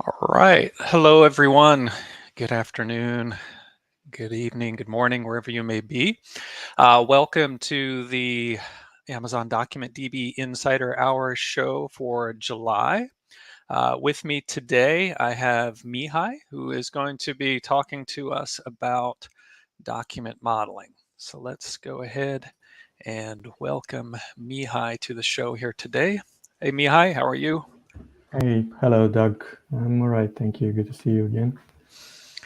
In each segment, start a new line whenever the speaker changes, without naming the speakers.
All right. Hello, everyone. Good afternoon, good evening, good morning, wherever you may be. Welcome to the Amazon DocumentDB Insider Hour show for July. With me today, I have Mihai, who is going to be talking to us about document modeling. So let's go ahead and welcome Mihai to the show here today. Hey, Mihai, how are you?
Hey, hello, Doug. I'm all right, thank you. Good to see you again.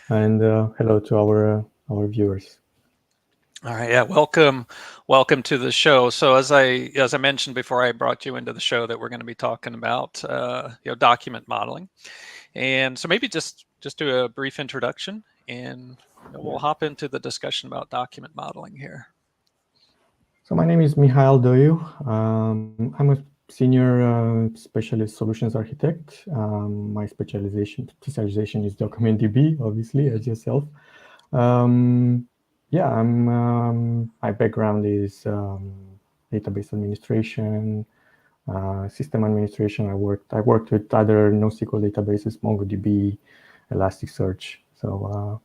And hello to our viewers.
All right, yeah, welcome to the show. So as I mentioned before I brought you into the show, that we're going to be talking about document modeling, and so maybe just do a brief introduction, and we'll
Yeah.
hop into the discussion about document modeling here.
So my name is Mihail Doiu. I'm a senior specialist solutions architect. My specialization is DocumentDB, obviously, as yourself. Yeah, my background is database administration, system administration. I worked with other NoSQL databases, MongoDB, Elasticsearch. So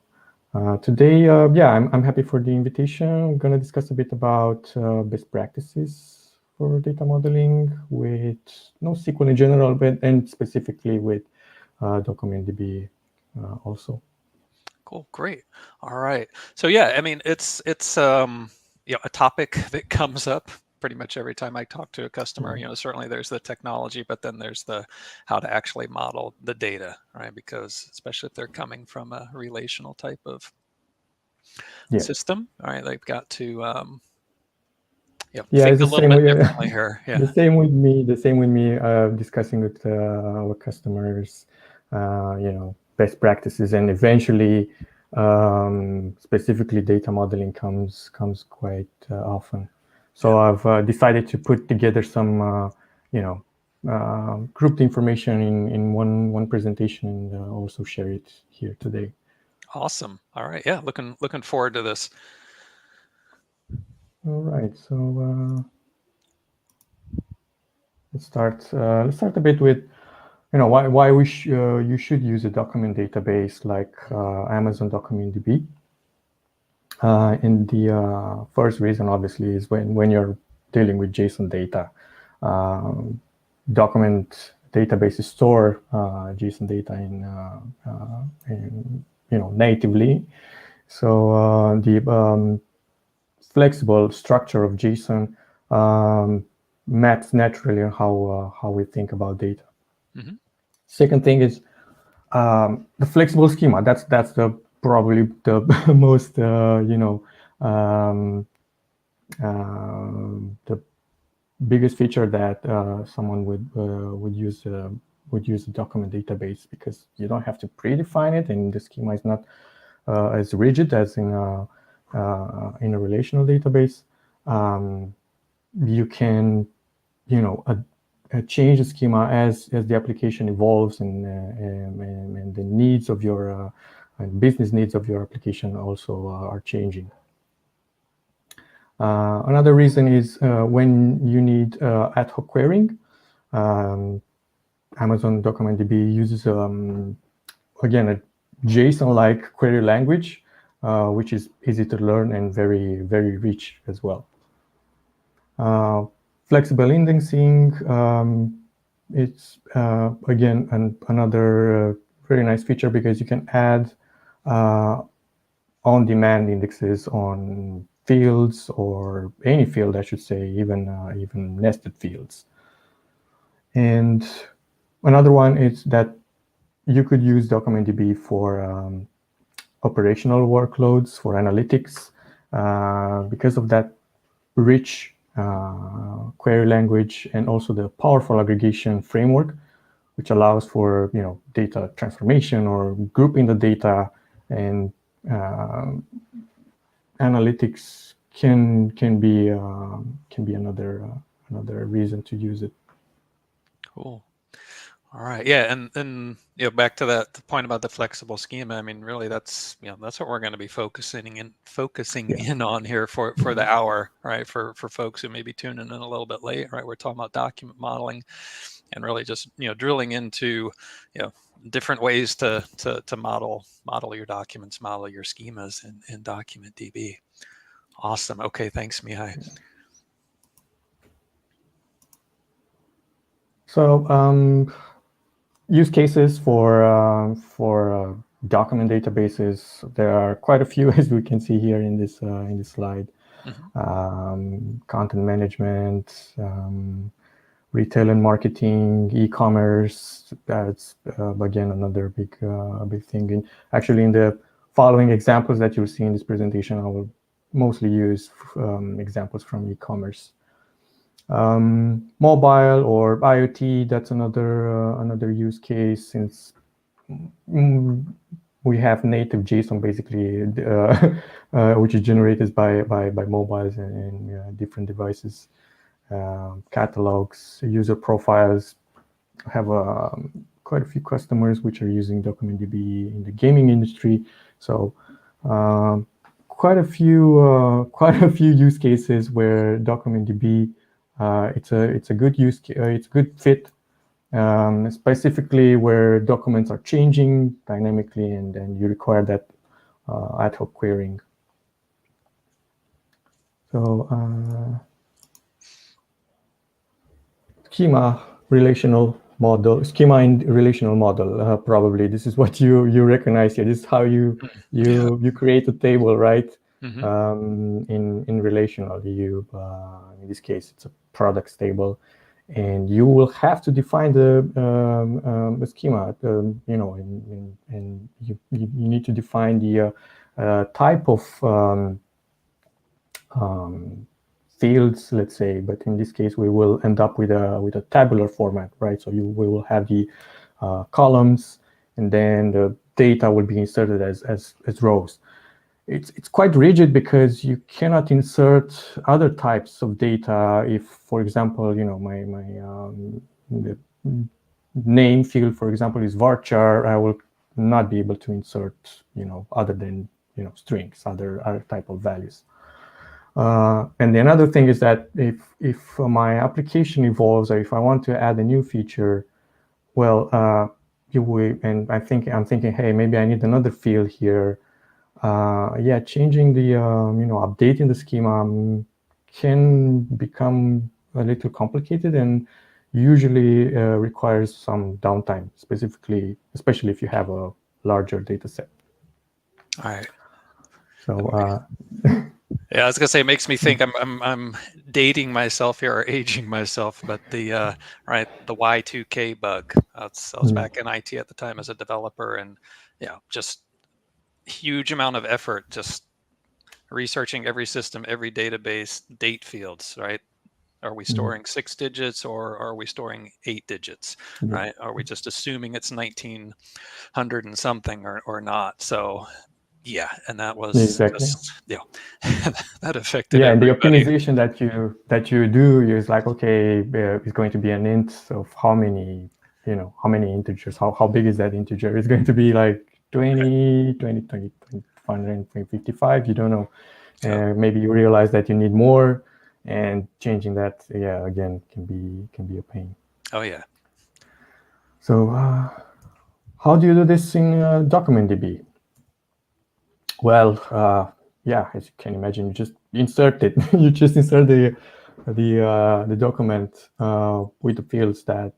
today, yeah, I'm happy for the invitation. I'm gonna discuss a bit about best practices for data modeling with NoSQL in general, but and specifically with DocumentDB also.
Cool, great. All right. So yeah, I mean it's a topic that comes up pretty much every time I talk to a customer.
Yeah.
Certainly there's the technology, but then there's the how to actually model the data, right? Because especially if they're coming from a relational type of
Yeah.
system, all right, they've got to
Yeah,
think
it's
a
the
little
same
bit
way.
differently here.
The
Yeah.
same with me. The same with me. Discussing with our customers, best practices, and eventually, specifically data modeling comes quite often.
Yeah.
So I've decided to put together some, grouped information in one presentation and also share it here today.
Awesome. All right. Yeah. Looking forward to this.
All right. So let's start. Let's start a bit with why you should use a document database like Amazon DocumentDB. And the first reason, obviously, is when you're dealing with JSON data. Um, Document databases store JSON data in natively. So the flexible structure of JSON maps naturally on how we think about data.
Hmm.
Second thing is the flexible schema. That's the probably the most um, the biggest feature that someone would use a document database, because you don't have to predefine it, and the schema is not as rigid as in a relational database. Um, you can change the schema as the application evolves, and the needs of your and business needs of your application also are changing. Another reason is when you need ad hoc querying. um, Amazon DocumentDB uses again a JSON-like query language, which is easy to learn and very rich as well. Uh, Flexible indexing, it's again another very nice feature, because you can add uh, on-demand indexes on fields, or any field, I should say, even nested fields. And another one is that you could use DocumentDB for operational workloads, for analytics, because of that rich query language, and also the powerful aggregation framework, which allows for data transformation or grouping the data, and uh, analytics can be another reason to use it.
Cool. All right. Yeah. And back to that the point about the flexible schema. I mean, really, that's what we're going to be focusing
Yeah,
in on here for the hour, right? For folks who may be tuning in a little bit late, right? We're talking about document modeling, and really just drilling into different ways to model your documents, model your schemas in DocumentDB. Awesome. Okay, thanks, Mihai.
So use cases for document databases, there are quite a few, as we can see here in this slide. Content management, retail and marketing, e-commerce. That's again another big thing. And actually, in the following examples that you'll see in this presentation, I will mostly use examples from e-commerce. Mobile or IoT, that's another use case, since we have native JSON basically, which is generated by mobiles and different devices. Catalogs, user profiles. I have quite a few customers which are using DocumentDB in the gaming industry. So quite a few use cases where DocumentDB it's a good it's a good fit, specifically where documents are changing dynamically, and then you require that ad hoc querying. So schema in relational model. Probably this is what you recognize here. This is how you create a table, right? In relational, in this case it's a products table, and you will have to define the schema. And you need to define the type of fields, let's say, but in this case we will end up with a tabular format, right? So we will have the columns, and then the data will be inserted as rows. It's quite rigid because you cannot insert other types of data. If, for example, the name field, for example, is varchar, I will not be able to insert other than strings, other type of values. And the another thing is that if my application evolves, or if I want to add a new feature, well, and I'm thinking, hey, maybe I need another field here. Changing the updating the schema can become a little complicated, and usually requires some downtime, especially if you have a larger data set.
All right.
So
yeah, I was gonna say, it makes me think I'm dating myself here, or aging myself, but the the Y2K bug. I was back in IT at the time as a developer, and just huge amount of effort just researching every system, every database, date fields, right? Are we storing 6 digits, or are we storing 8 digits, right? Are we just assuming it's 1900 and something, or not? So yeah, and that was
exactly.
just, that affected
and the
everybody.
optimization that you do is like, okay, it's going to be an int of how many integers, how big is that integer? It's going to be like 20, 155, you don't know. Maybe you realize that you need more, and changing that, again, can be a pain.
Oh yeah.
So how do you do this in DocumentDB? Well, as you can imagine, you just insert it. You just insert the document with the fields that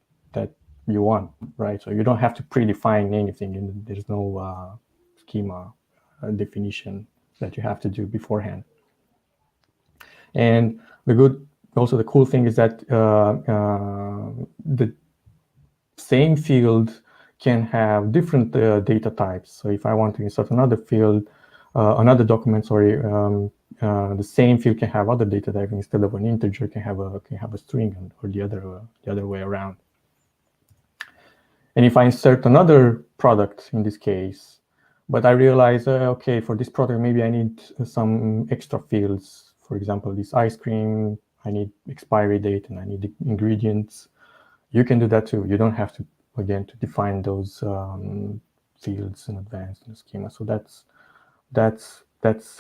you want, right? So you don't have to predefine anything, and there's no schema definition that you have to do beforehand. And the cool thing is that the same field can have different data types. So if I want to insert another field, another document, the same field can have other data type. Instead of an integer, can have a string, or the other way around. And if I insert another product in this case, but I realize, okay, for this product, maybe I need some extra fields. For example, this ice cream, I need expiry date, and I need the ingredients. You can do that too. You don't have to, again, to define those fields in advance in the schema. So that's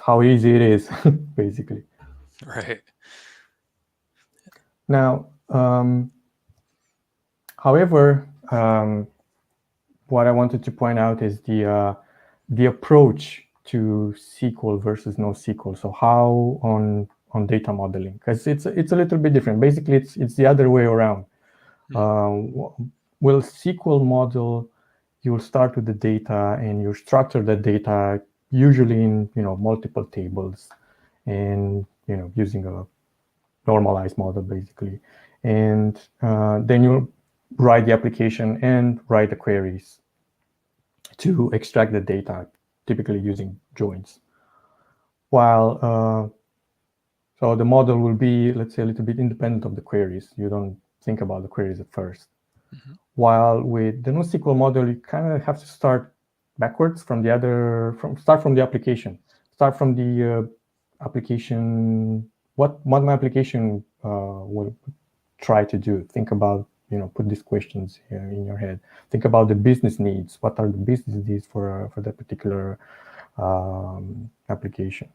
how easy it is, basically.
Right.
Now, However, what I wanted to point out is the approach to SQL versus NoSQL. So how on data modeling, because it's a little bit different. Basically, it's the other way around. Will SQL model, you will start with the data and you structure the data usually in multiple tables, and using a normalized model basically, and then you'll write the application and write the queries to extract the data, typically using joins. While so the model will be, let's say, a little bit independent of the queries. You don't think about the queries at first. While with the NoSQL model, you kind of have to start backwards from the application. Start from the application. What my application will try to do. Think about, put these questions here in your head. Think about the business needs. What are the business needs for that particular application?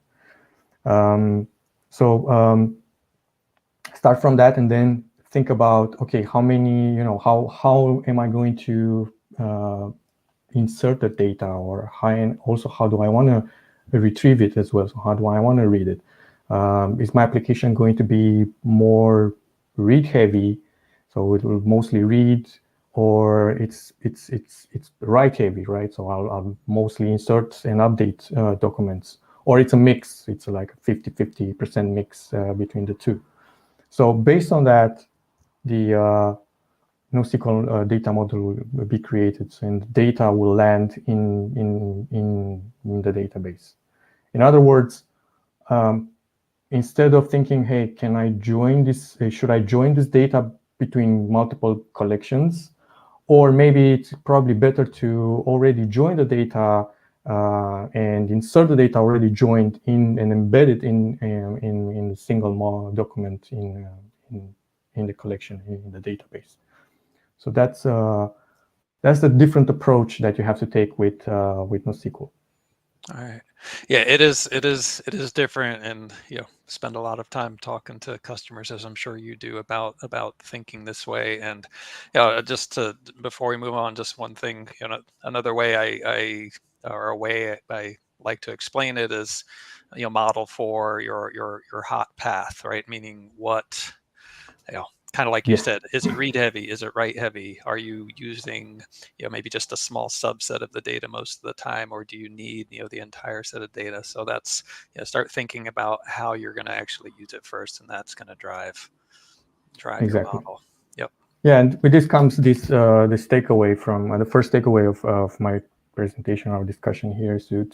Start from that, and then think about, okay, how many, how am I going to insert the data, or how do I want to retrieve it as well? So how do I want to read it? Is my application going to be more read heavy, so it will mostly read, or it's write heavy, right? So I'll mostly insert and update documents, or it's a mix. It's like a 50% mix between the two. So based on that, the NoSQL data model will be created, and data will land in the database. In other words, instead of thinking, hey, can I join this? Should I join this data between multiple collections? Or maybe it's probably better to already join the data and insert the data already joined in and embed it in a single document in the collection, in the database. So that's the different approach that you have to take with NoSQL.
All right. Yeah, it is different, and spend a lot of time talking to customers, as I'm sure you do, about thinking this way. And just before we move on, just one thing, another way or a way I like to explain it is, model for your hot path, right? Meaning what, kind of like you said, is it read heavy? Is it write heavy? Are you using, maybe just a small subset of the data most of the time, or do you need, the entire set of data? So that's, start thinking about how you're going to actually use it first, and that's going to drive
Exactly.
your model. Yep.
Yeah, and with this comes this takeaway from the first takeaway of my presentation, our discussion here is to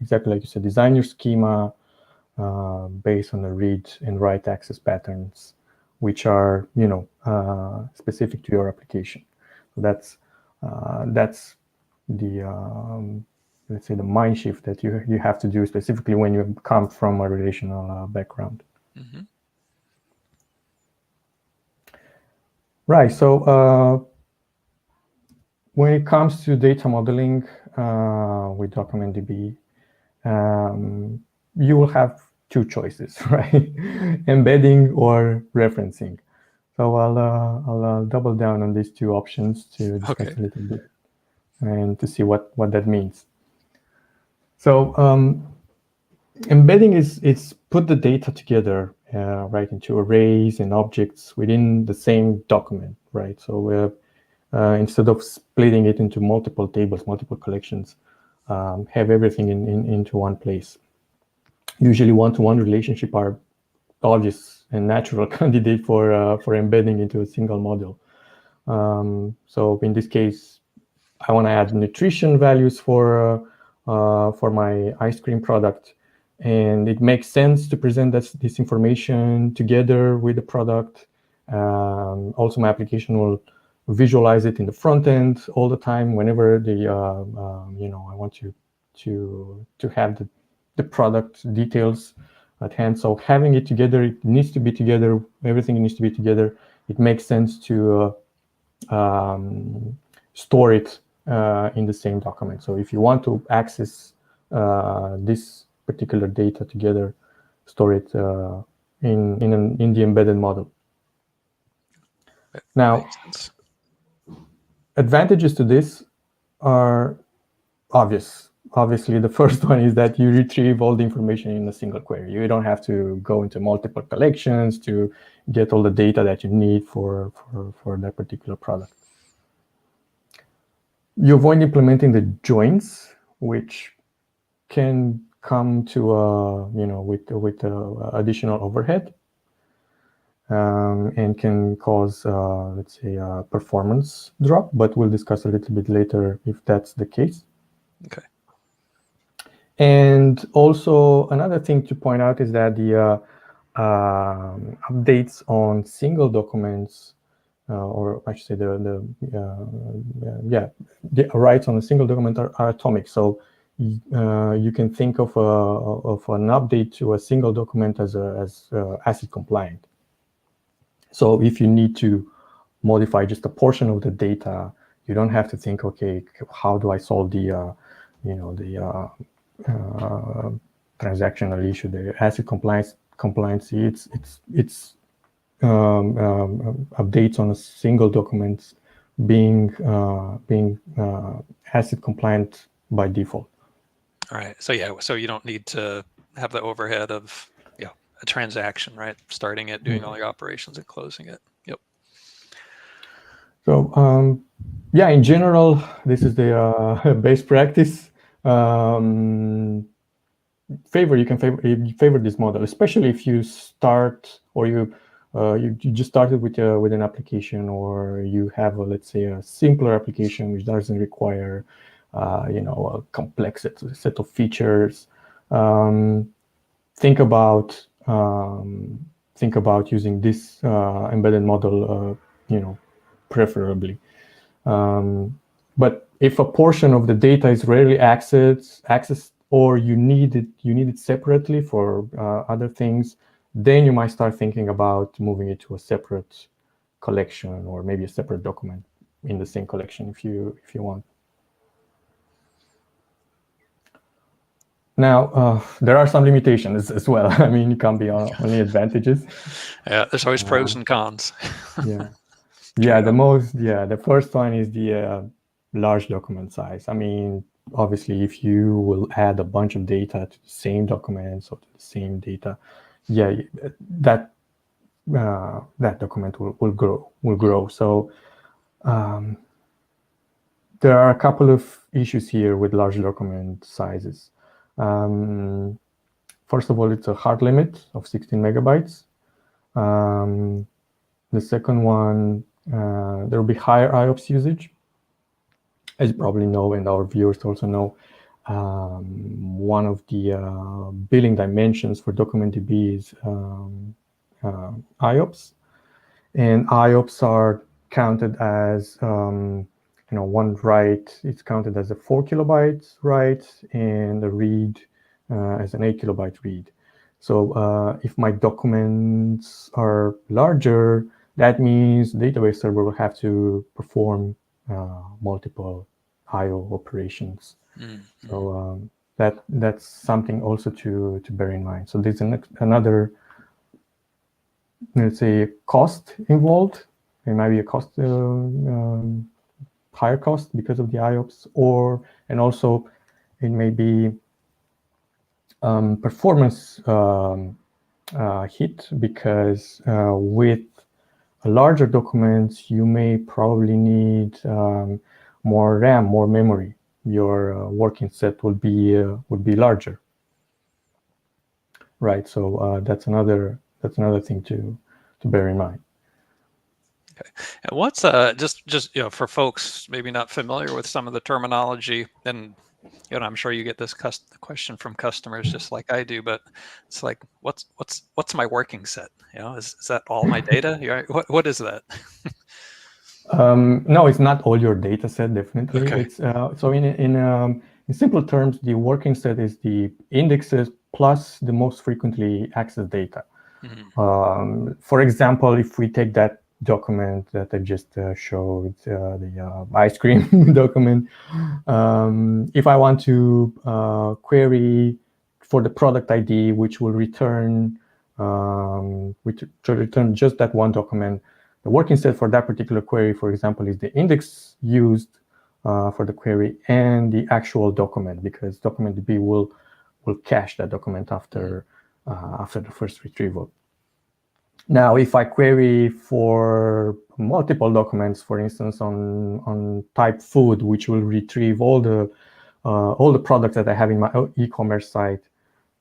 exactly like you said, design your schema based on the read and write access patterns, which are specific to your application. So that's the let's say the mind shift that you have to do, specifically when you come from a relational background.
Mm-hmm.
Right. So when it comes to data modeling with DocumentDB, you will have two choices, right? Embedding or referencing. So I'll double down on these two options to discuss a little bit and to see what that means. So embedding is put the data together, right, into arrays and objects within the same document, right? So instead of splitting it into multiple tables, multiple collections, have everything into one place. Usually one-to-one relationship are obvious and natural candidate for embedding into a single model. So in this case, I want to add nutrition values for my ice cream product, and it makes sense to present this information together with the product. Also, my application will visualize it in the front end all the time whenever I want to have the product details at hand. So having it together, it needs to be together. Everything needs to be together. It makes sense to store it in the same document. So if you want to access this particular data together, store it in the embedded model.
That
now,
makes sense.
advantages to this are obvious. Obviously, the first one is that you retrieve all the information in a single query. You don't have to go into multiple collections to get all the data that you need for that particular product. You avoid implementing the joins, which can come to with additional overhead, and can cause let's say a performance drop. But we'll discuss a little bit later if that's the case.
Okay.
And also another thing to point out is that the updates on single documents, or I should say the writes on a single document are atomic. So you can think of an update to a single document as ACID compliant. So if you need to modify just a portion of the data, you don't have to think, okay, how do I solve the transactional issue, the ACID compliancy. It's updates on a single document being ACID compliant by default.
All right. So yeah, so you don't need to have the overhead of a transaction, right? Starting it, doing all your operations, and closing it. Yep.
So in general, this is the best practice. You favor this model, especially if you start or you just started with an application, or you have let's say a simpler application which doesn't require a complex set of features. Think about using this embedded model, preferably. But if a portion of the data is rarely accessed, or you need it separately for other things, then you might start thinking about moving it to a separate collection, or maybe a separate document in the same collection if you want. Now, there are some limitations as well. I mean, it can't be only advantages.
Yeah, there's always pros and cons.
The first one is the large document size. I mean, obviously, if you will add a bunch of data to the same documents or to the same data, that document will grow. So there are a couple of issues here with large document sizes. First of all, it's a hard limit of 16 megabytes. The second one, there will be higher IOPS usage. As you probably know, and our viewers also know, one of the billing dimensions for DocumentDB is IOPS. And IOPS are counted as, one write, it's counted as a 4 kilobytes write, and a read as an 8 kilobyte read. So if my documents are larger, that means the database server will have to perform multiple I/O operations. Mm-hmm. So that's something also to bear in mind. So there's another, let's say, cost involved. There might be a cost, higher cost because of the IOPS, and also it may be performance hit, because with larger documents, you may probably need more RAM, more memory. Your working set will be larger, right? So that's another thing to bear in mind.
Okay. And what's just for folks maybe not familiar with some of the terminology, and I'm sure you get this question from customers just like I do, but it's like, what's my working set? Is that all my data? What is that?
No, it's not all your data set, definitely. Okay. It's so in simple terms, the working set is the indexes plus the most frequently accessed data. Mm-hmm. For example, if we take that document that I just showed, the ice cream document, if I want to query for the product ID, which will return just that one document, The working set for that particular query, for example, is the index used for the query and the actual document, because DocumentDB will cache that document after the first retrieval. Now, if I query for multiple documents, for instance, on type food, which will retrieve all the products that I have in my e-commerce site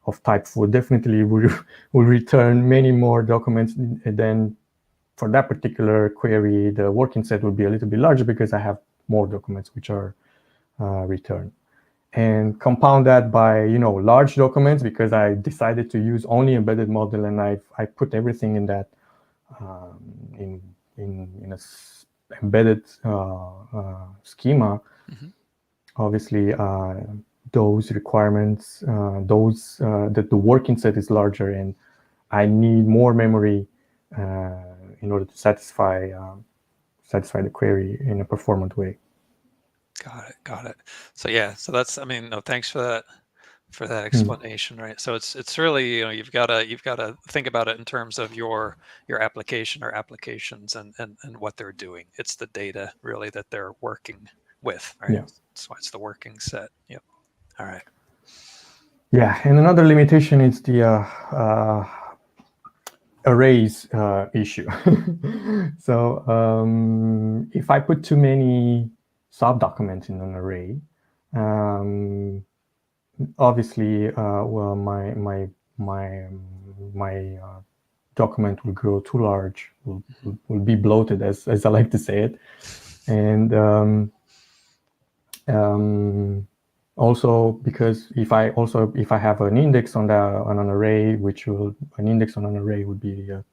of type food, definitely will return many more documents. And then for that particular query, the working set will be a little bit larger because I have more documents which are returned. And compound that by large documents, because I decided to use only embedded model, and I put everything in that in a embedded schema. Obviously, those requirements, that the working set is larger, and I need more memory in order to satisfy the query in a performant way.
Got it. So yeah, so that's, no, thanks for that explanation, right? So it's really, you've got to think about it in terms of your application or applications and what they're doing. It's the data really that they're working with, right?
Yeah.
That's why it's the working set. Yep. All right.
Yeah, and another limitation is the arrays issue. So if I put too many sub-documents in an array, obviously, well, my document will grow too large, will be bloated, as I like to say it, and also because if I have an index on an array, an index on an array would be a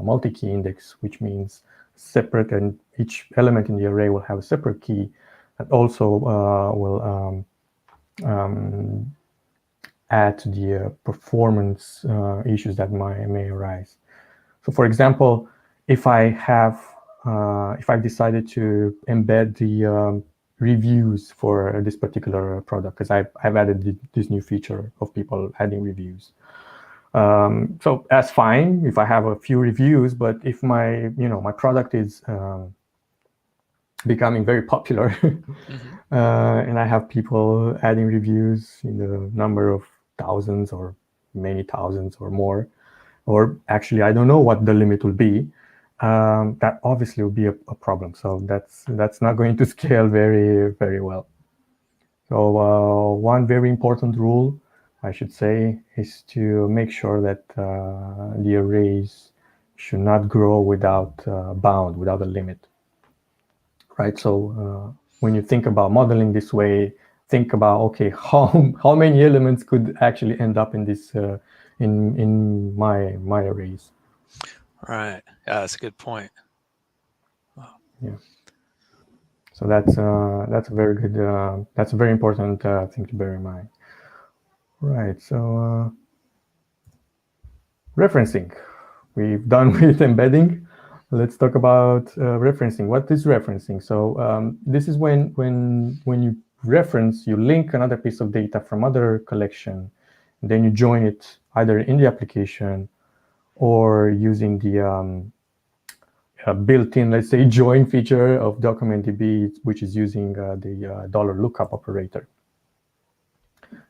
multi-key index, which means separate, and each element in the array will have a separate key that also will add to the performance issues that may arise. So, for example, if I've decided to embed the reviews for this particular product, because I've added this new feature of people adding reviews. So that's fine if I have a few reviews, but if my product is becoming very popular, and I have people adding reviews in the number of thousands or many thousands or more, or actually I don't know what the limit will be, that obviously will be a problem. So that's not going to scale very, very well. So one very important rule, I should say, is to make sure that the arrays should not grow without bound, without a limit. Right. So when you think about modeling this way, think about, okay, how many elements could actually end up in this in my arrays.
Right. Yeah, that's a good point.
Wow. Yeah. So that's a very good that's a very important thing to bear in mind. Right. So referencing, we've done with embedding. Let's talk about referencing. What is referencing? So this is when you reference, you link another piece of data from other collection, and then you join it either in the application or using the built-in, let's say, join feature of DocumentDB, which is using the $lookup operator.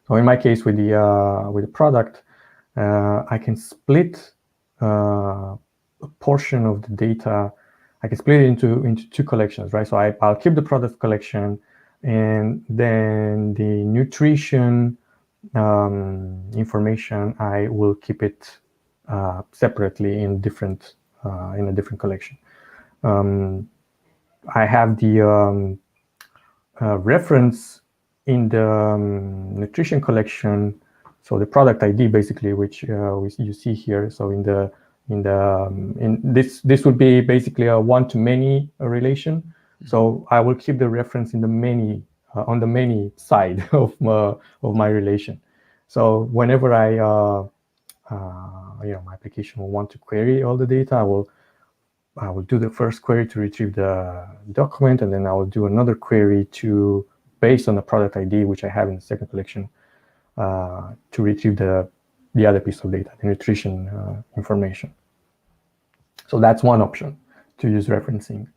So in my case, with the product, I can split a portion of the data. I can split it into two collections, right? So I'll keep the product collection, and then the nutrition information, I will keep it separately in a different collection. I have the reference in the nutrition collection, so the product ID basically, which you see here. So in this would be basically a one-to-many relation. So I will keep the reference in the many on the many side of my relation. So whenever my application will want to query all the data, I will do the first query to retrieve the document, and then I will do another query based on the product ID, which I have in the second collection, to retrieve the other piece of data, the nutrition information. So that's one option. use referencing.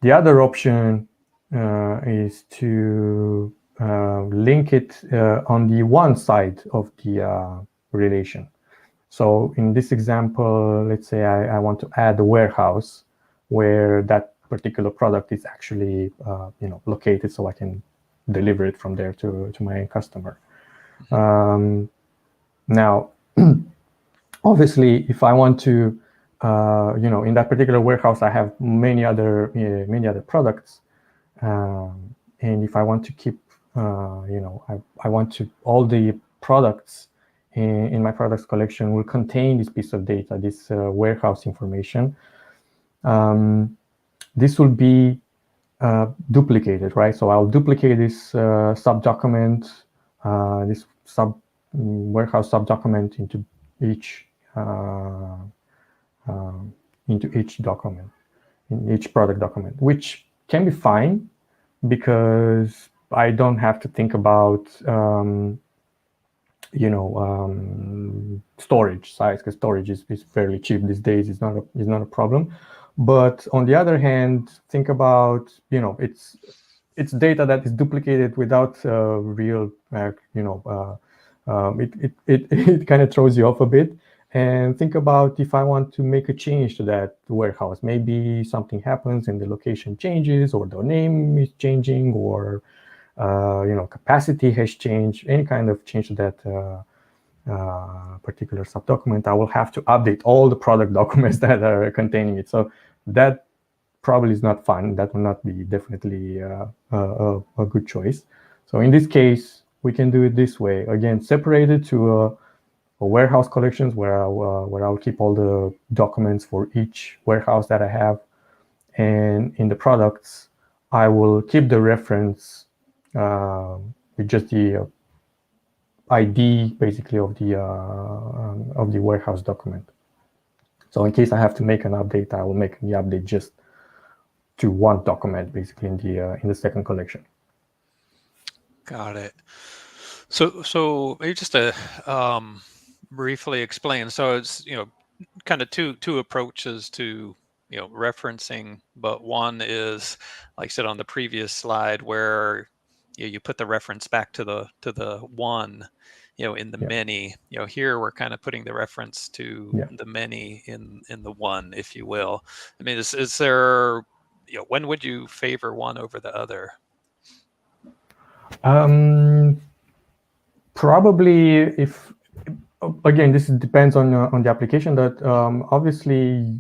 The other option is to link it on the one side of the relation. So in this example, let's say I want to add a warehouse where that particular product is actually located, so I can deliver it from there to my customer. Now, obviously, if I want to, in that particular warehouse, I have many other products, and if I want to keep, I want to all the products in my products collection will contain this piece of data, this warehouse information. This will be duplicated, right? So I'll duplicate this subdocument, this warehouse subdocument into each document, in each product document, which can be fine because I don't have to think about storage size, because storage is fairly cheap these days. It's not a problem. But on the other hand, think about it's data that is duplicated without real it kind of throws you off a bit. And think about if I want to make a change to that warehouse, maybe something happens and the location changes, or the name is changing, or capacity has changed, any kind of change to that particular subdocument. I will have to update all the product documents that are containing it. So that probably is not fun. That will not be definitely a good choice. So in this case, we can do it this way. Again, separated to a warehouse collections where I'll keep all the documents for each warehouse that I have. And in the products, I will keep the reference with just the ID, basically, of the warehouse document. So in case I have to make an update, I will make the update just to one document, basically, in the second collection.
Got it. So maybe just to briefly explain. So it's kind of two approaches to referencing, but one is, like I said on the previous slide, where you put the reference back to the one in the many. Here we're kind of putting the reference to the many in the one, if you will. I mean, is there when would you favor one over the other?
Probably, if again, this depends on the application. That obviously,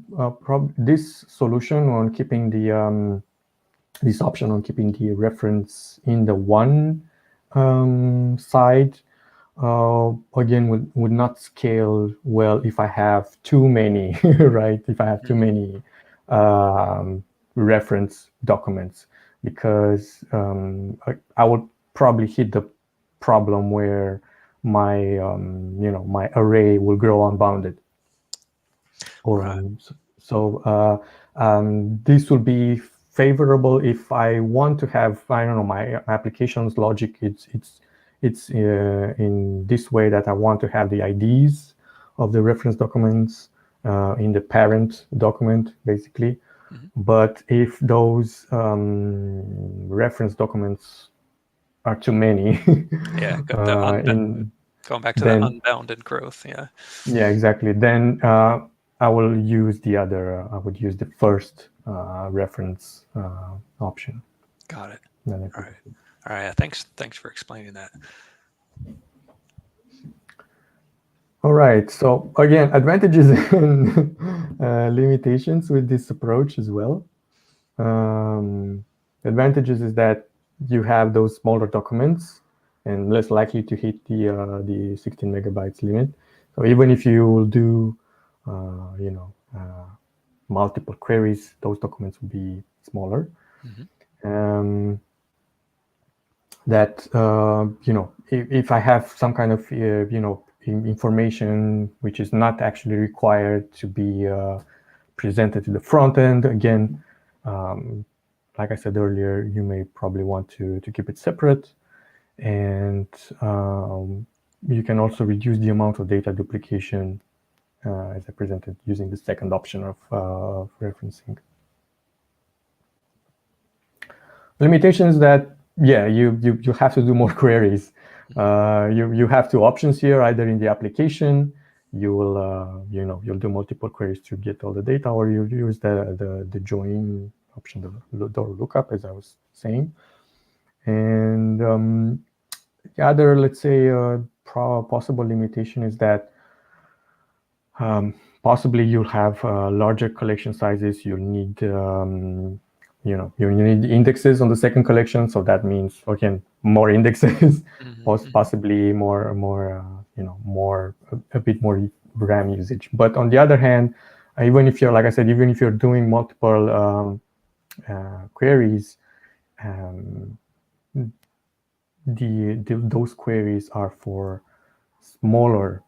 this solution on keeping the this option on keeping the reference in the one side, again, would not scale well if I have too many, right? If I have too many reference documents, because I would probably hit the problem where my my array will grow unbounded. Or this will be favorable if I want to have, I don't know, my application's logic. It's in this way that I want to have the IDs of the reference documents in the parent document, basically. But if those reference documents are too many,
going back to the unbounded growth,
yeah, exactly. Then I will use the other. I would use the first reference option.
Got it. All right. Thanks for explaining that.
All right. So again, advantages and limitations with this approach as well. Advantages is that you have those smaller documents and less likely to hit the 16 megabytes limit. So even if you will do multiple queries, those documents will be smaller. That if I have some kind of information which is not actually required to be presented to the front end, again, like I said earlier, you may probably want to keep it separate. And you can also reduce the amount of data duplication as I presented using the second option of referencing. Limitations that, yeah, you have to do more queries. You have two options here, either in the application, you will you'll do multiple queries to get all the data, or you use the join option, the lookup, as I was saying. And the other, let's say, possible limitation is that possibly you'll have larger collection sizes. You'll need you need indexes on the second collection, so that means, again, more indexes, possibly more a bit more RAM usage. But on the other hand, even if you're, like I said, even if you're doing multiple queries, those queries are for smaller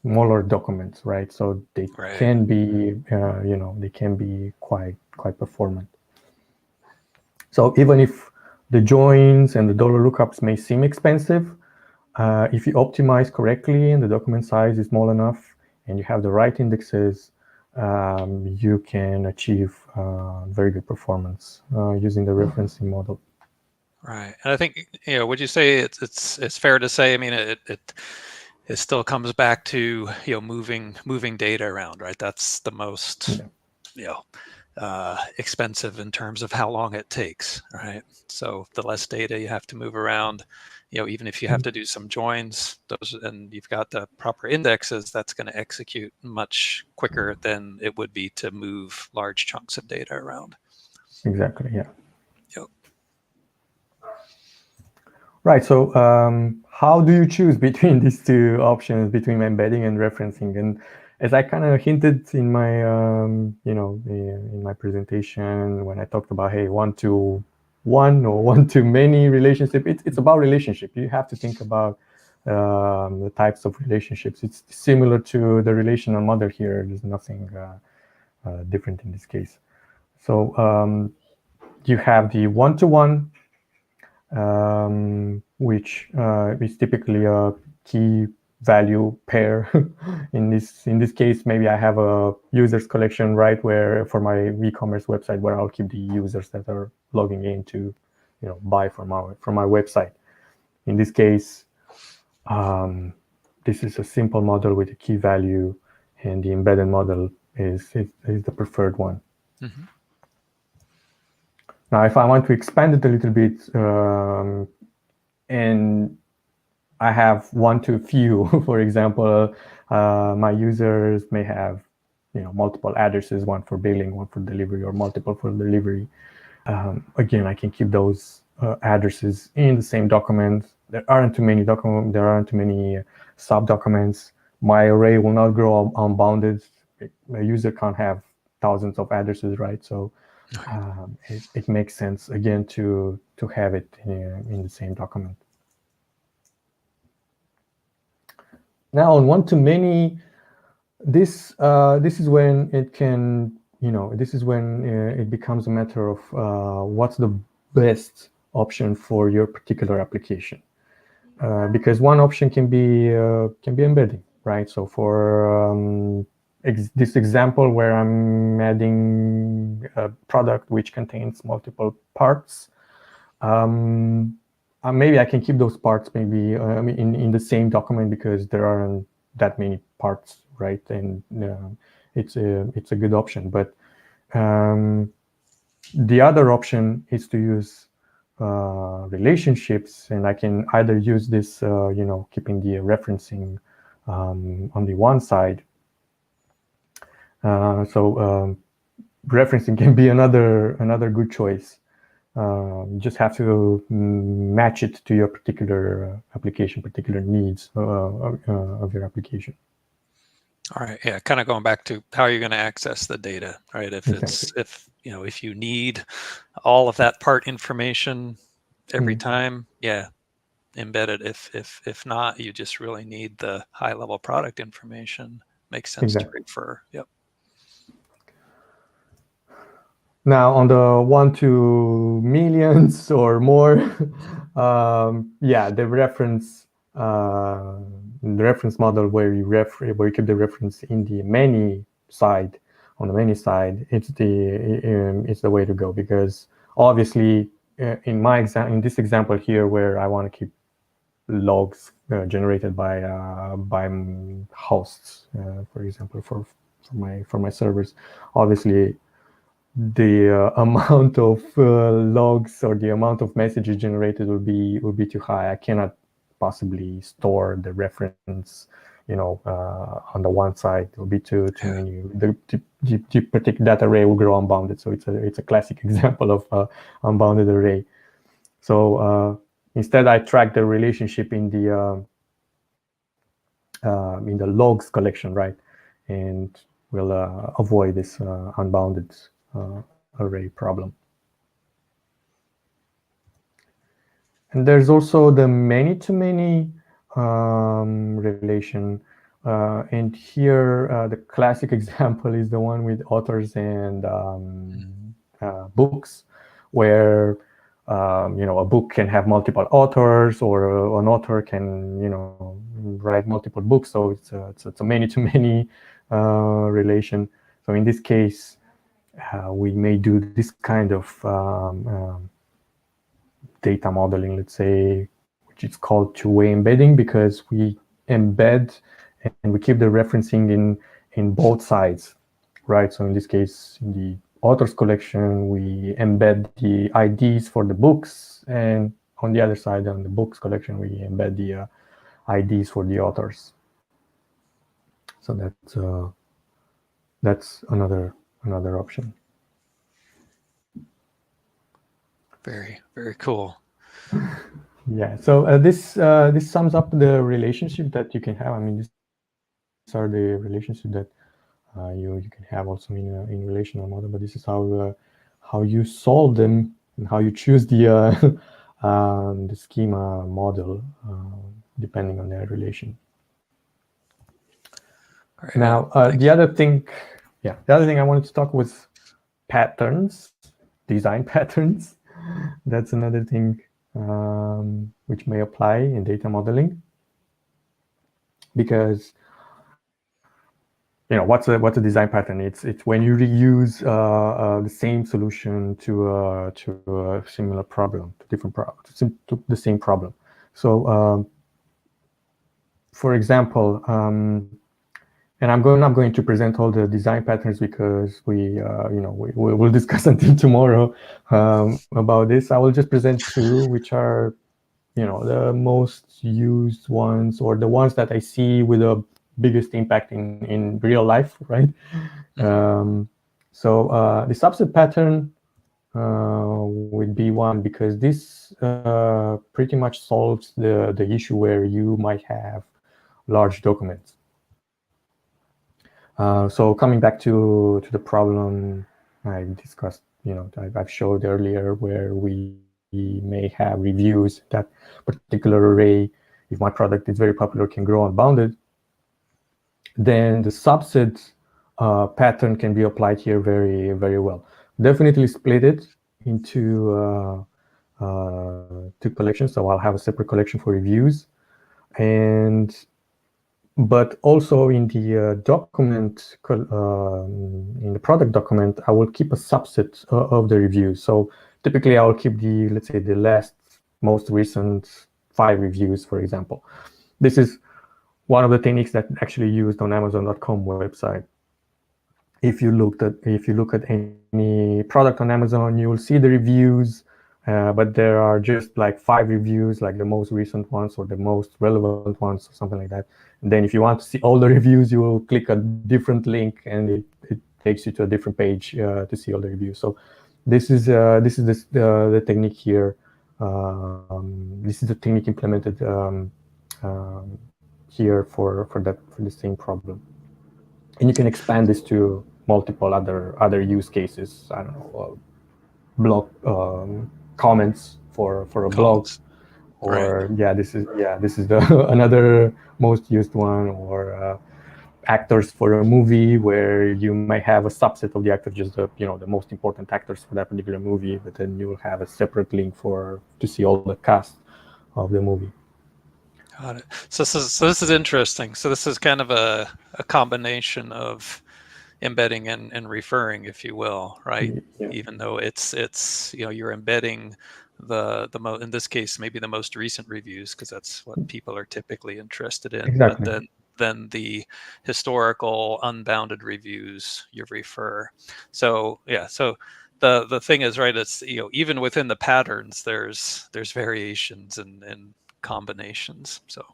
smaller documents, right? So they can be they can be quite performant. So even if the joins and the dollar lookups may seem expensive, if you optimize correctly and the document size is small enough and you have the right indexes, you can achieve very good performance using the referencing model.
Right, and I think, would you say it's fair to say, I mean, it still comes back to moving data around, right? That's the most expensive in terms of how long it takes, right? So the less data you have to move around, even if you have to do some joins, and you've got the proper indexes, that's going to execute much quicker than it would be to move large chunks of data around.
Exactly. Yeah.
Yep.
Right. So how do you choose between these two options, between embedding and referencing? And as I kind of hinted in my in my presentation, when I talked about, hey, one-to-one or one-to-many relationship, it's about relationship. You have to think about the types of relationships. It's similar to the relational model here. There's nothing different in this case. So you have the one-to-one, which is typically a key value pair. in this case, maybe I have a users collection, right, where for my e-commerce website, where I'll keep the users that are logging in to buy from my website. In this case, this is a simple model with a key value, and the embedded model is the preferred one.
Mm-hmm.
Now, if I want to expand it a little bit, and I have one-to-few, for example, my users may have multiple addresses, one for billing, one for delivery, or multiple for delivery. Again, I can keep those addresses in the same document. There aren't too many sub-documents. My array will not grow unbounded. A user can't have thousands of addresses, right? So it makes sense, again, to have it in the same document. Now, on one-to-many, this is when it can, this is when it becomes a matter of what's the best option for your particular application. Because one option can be embedding, right? So for this example where I'm adding a product which contains multiple parts, maybe I can keep those parts maybe in the same document because there aren't that many parts, right? And it's a good option. But the other option is to use relationships, and I can either use this, keeping the referencing on the one side. So referencing can be another good choice. You just have to match it to your particular application, particular needs of your application.
All right. Yeah. Kind of going back to how you're going to access the data, right? If
Exactly.
if you need all of that part information every time, yeah, embed it. If not, you just really need the high level product information. Makes sense to refer. Yep.
Now, on the 1 to millions or more, yeah, the reference the reference model where you keep the reference in the many side, on the many side, it's the way to go, because obviously in this example here, where I want to keep logs generated by hosts, for example, for my servers, obviously the amount of logs or the amount of messages generated will be too high. I cannot possibly store the reference, on the one side. It will be too many. The particular data array will grow unbounded. So it's a classic example of unbounded array. So instead, I track the relationship in the logs collection, right, and we'll avoid this unbounded array problem. And there's also the many-to-many relation. And here, the classic example is the one with authors and books, where a book can have multiple authors, or an author can write multiple books. So it's a many-to-many relation. So in this case, we may do this kind of data modeling, let's say, which is called two-way embedding, because we embed and we keep the referencing in both sides, right? So in this case, in the authors collection, we embed the IDs for the books, and on the other side, on the books collection, we embed the IDs for the authors. So that's another option.
Very, very cool.
Yeah. So this sums up the relationship that you can have. I mean, these are the relationships that you can have also in relational model. But this is how you solve them and how you choose the schema model depending on their relation.
Right,
now, the other thing I wanted to talk was patterns, design patterns. That's another thing which may apply in data modeling, because what's a design pattern? It's when you reuse the same solution to a similar problem, to the same problem. So, for example, and I'm going to present all the design patterns, because we'll discuss until tomorrow about this. I will just present two, which are the most used ones, or the ones that I see with the biggest impact in real life, right? So the subset pattern would be one, because this pretty much solves the issue where you might have large documents. So coming back to the problem I discussed, I've showed earlier, where we may have reviews that particular array, if my product is very popular, can grow unbounded, then the subset pattern can be applied here very, very well. Definitely split it into two collections. So I'll have a separate collection for reviews, but also in the document, in the product document, I will keep a subset of the reviews. So typically, I will keep let's say, the most recent 5 reviews, for example. This is one of the techniques that actually used on Amazon.com website. If you look at any product on Amazon, you will see the reviews, but there are just like 5 reviews, like the most recent ones or the most relevant ones, or something like that. And then if you want to see all the reviews, you will click a different link, and it takes you to a different page to see all the reviews. So this is the technique here. This is the technique implemented here for the same problem, and you can expand this to multiple other use cases. I don't know, blog comments for a blog, or right. This is the another most used one, or actors for a movie, where you might have a subset of the actors, just the most important actors for that particular movie, but then you will have a separate link to see all the cast of the movie.
Got it. So this is interesting. So this is kind of a combination of embedding and referring, if you will, right?
Yeah,
Even though it's you're embedding in this case maybe the most recent reviews because that's what people are typically interested in, but
exactly.
then the historical unbounded reviews you refer. So yeah, so the thing is, right, it's even within the patterns there's variations and combinations. So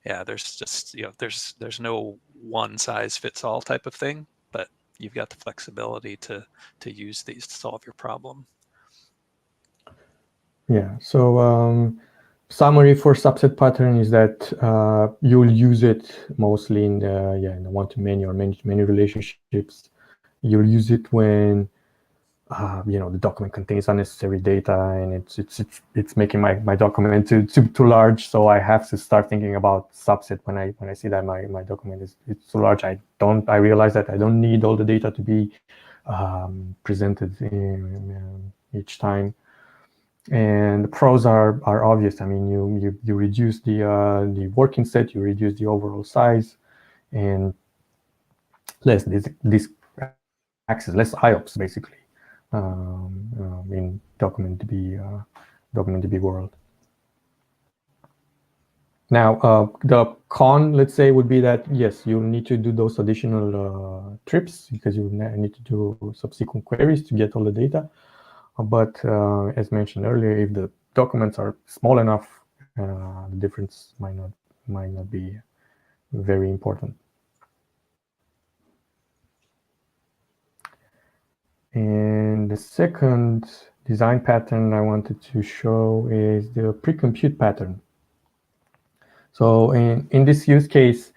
yeah, there's just there's no one size fits all type of thing, but you've got the flexibility to use these to solve your problem.
Yeah. So summary for subset pattern is that you'll use it mostly in the one-to-many or many relationships. You'll use it when the document contains unnecessary data and it's making my document too large. So I have to start thinking about subset when I see that my document it's too large. I realize that I don't need all the data to be presented each time. And the pros are obvious. I mean, you reduce the working set, you reduce the overall size, and less this access, less IOPS basically in DocumentDB world. Now, the con, let's say, would be that yes, you need to do those additional trips because you need to do subsequent queries to get all the data. But as mentioned earlier, if the documents are small enough, the difference might not be very important. And the second design pattern I wanted to show is the pre-compute pattern. So in this use case,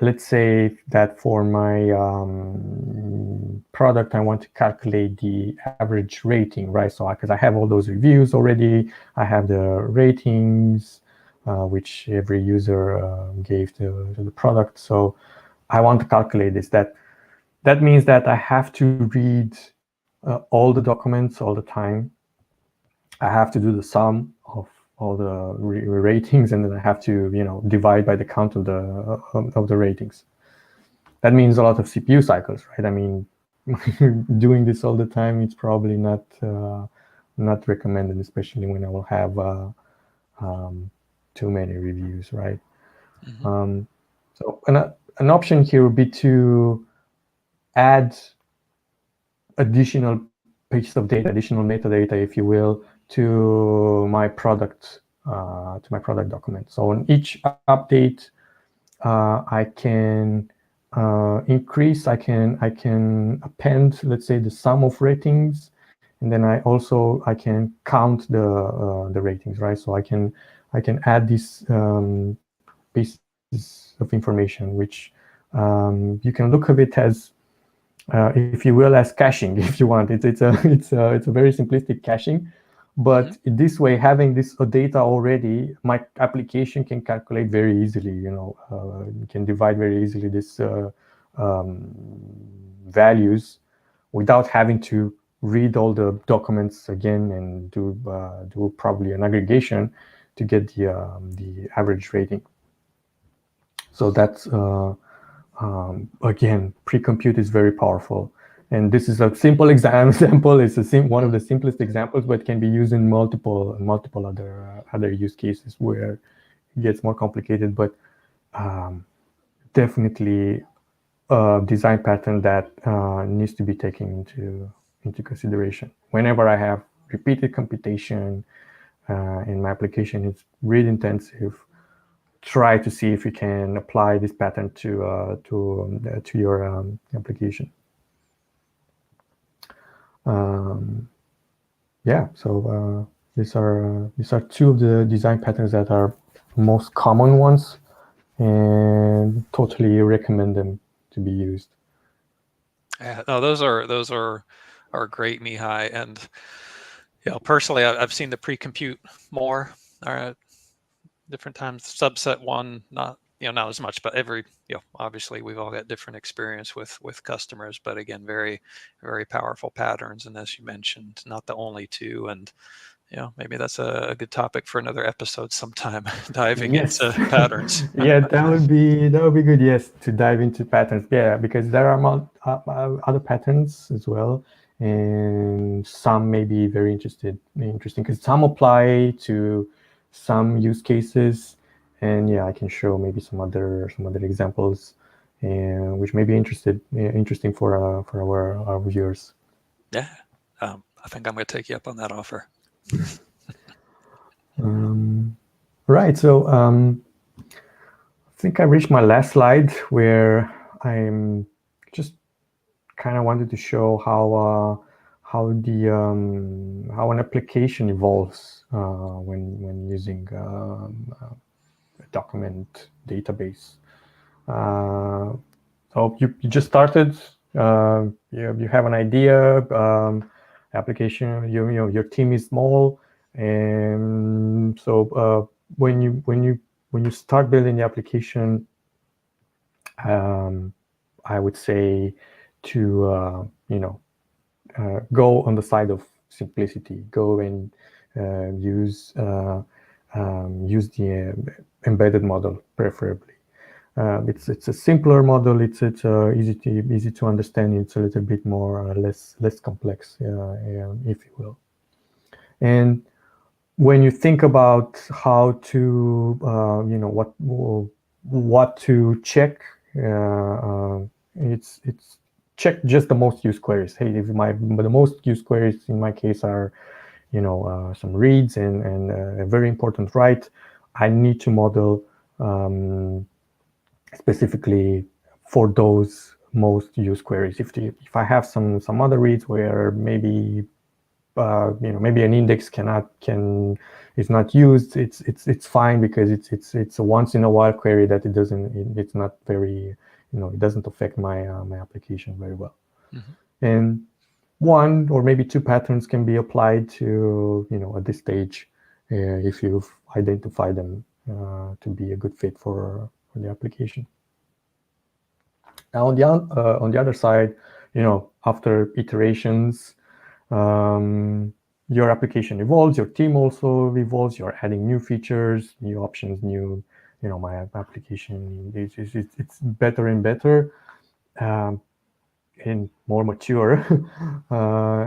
let's say that for my product, I want to calculate the average rating, right? So because I have all those reviews already, I have the ratings, which every user gave to the product. So I want to calculate this. That means that I have to read all the documents all the time. I have to do the sum of all the ratings, and then I have to divide by the count of the ratings. That means a lot of CPU cycles, right? I mean, doing this all the time, it's probably not recommended, especially when I will have too many reviews, right?
Mm-hmm.
So an option here would be to add additional pieces of data, additional metadata, if you will, to my product document. So on each update, I can increase. I can append, let's say, the sum of ratings, and then I can count the ratings, right? So I can add these pieces of information, which you can look at it as if you will, as caching, if you want. It's a very simplistic caching, but this way, having this data already, my application can calculate very easily. You can divide very easily this values without having to read all the documents again and do probably an aggregation to get the average rating. So that's again, pre-compute is very powerful. And this is a simple example. It's one of the simplest examples, but can be used in multiple other use cases where it gets more complicated. But definitely a design pattern that needs to be taken into consideration. Whenever I have repeated computation in my application, it's really intensive. Try to see if you can apply this pattern to your application. Yeah, so these are two of the design patterns that are most common ones, and totally recommend them to be used.
Yeah, no, those are great, Mihai. And personally, I've seen the pre-compute more different times. Subset one, not not as much, but every obviously we've all got different experience with customers, but again, very very powerful patterns. And as you mentioned, not the only two, and Yeah, maybe that's a good topic for another episode sometime, diving
Yes.
into patterns.
Yeah, that would be good. Yes, to dive into patterns. Yeah, because there are other patterns as well, and some may be very interesting because some apply to some use cases, and yeah, I can show maybe some other examples, and which may be interesting for our viewers.
Yeah, I think I'm going to take you up on that offer.
Right. So I think I reached my last slide where I'm just kind of wanted to show how how an application evolves when using a document database. So you just started. You have an idea. Application. Your team is small, and so when you start building the application, I would say to go on the side of simplicity. Go and use the embedded model preferably. It's a simpler model. It's easy to understand. It's a little bit more less complex, if you will. And when you think about how to what to check, it's check just the most used queries. Hey, if the most used queries in my case are some reads and a very important write, I need to model specifically for those most used queries. If I have some other reads where maybe maybe an index is not used, it's fine because it's a once in a while query that it's not very it doesn't affect my my application very well. And one or maybe two patterns can be applied to at this stage if you've identified them to be a good fit for the application. Now on the other side, after iterations, your application evolves, your team also evolves, you're adding new features, new options, my application it's better and better, and more mature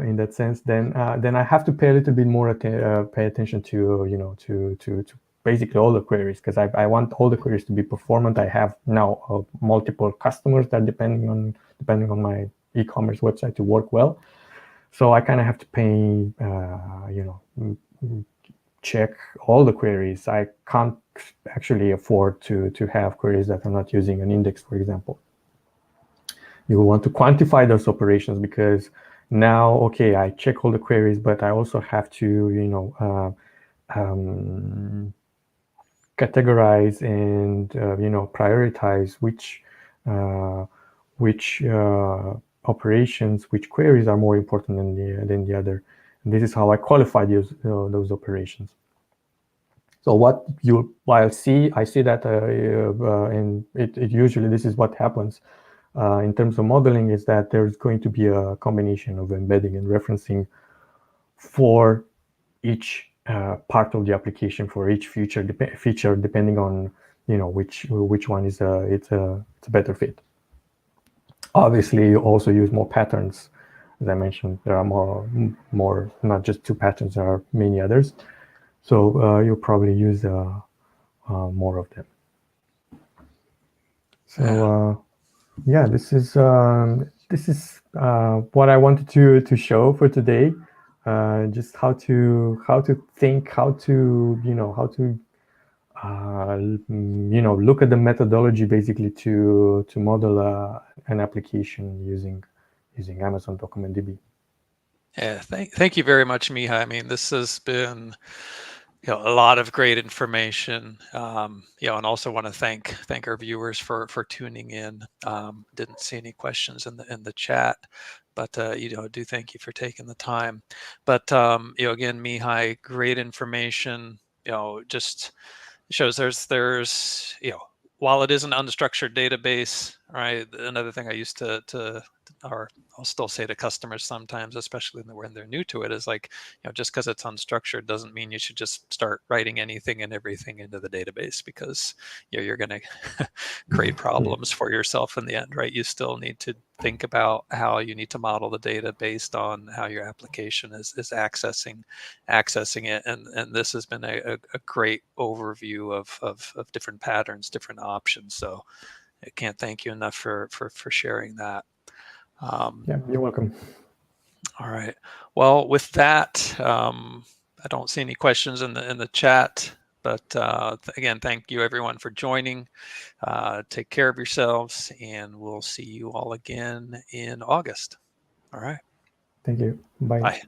in that sense. Then I have to pay a little bit more pay attention to to basically all the queries, because I want all the queries to be performant. I have now multiple customers that depending on my e-commerce website to work well. So I kind of have to pay, check all the queries. I can't actually afford to have queries that are not using an index, for example. You will want to quantify those operations, because now, okay, I check all the queries, but I also have to, categorize and prioritize which operations, which queries are more important than the other. And this is how I qualify those operations. So I see that, and it usually this is what happens in terms of modeling, is that there's going to be a combination of embedding and referencing for each part of the application, for each feature depending on which one is it's a better fit. Obviously, you also use more patterns. As I mentioned, there are more not just two patterns, there are many others. So you'll probably use more of them. So yeah, this is what I wanted to show for today. Just how to think, how to look at the methodology basically to model an application using Amazon DocumentDB.
Yeah, thank you very much, Mihai. I mean, this has been a lot of great information. And also want to thank our viewers for tuning in. Didn't see any questions in the chat, but do thank you for taking the time. But again, Mihai, great information. Just shows there's while it is an unstructured database, right? Another thing I used to or I'll still say to customers sometimes, especially when they're new to it, is like, just because it's unstructured doesn't mean you should just start writing anything and everything into the database, because you're going to create problems for yourself in the end, right? You still need to think about how you need to model the data based on how your application is accessing it. And this has been a great overview of different patterns, different options. So I can't thank you enough for sharing that.
Yeah, you're welcome.
All right. Well, with that, I don't see any questions in the chat, but again, thank you everyone for joining. Take care of yourselves, and we'll see you all again in August. All right.
Thank you. Bye.
Bye.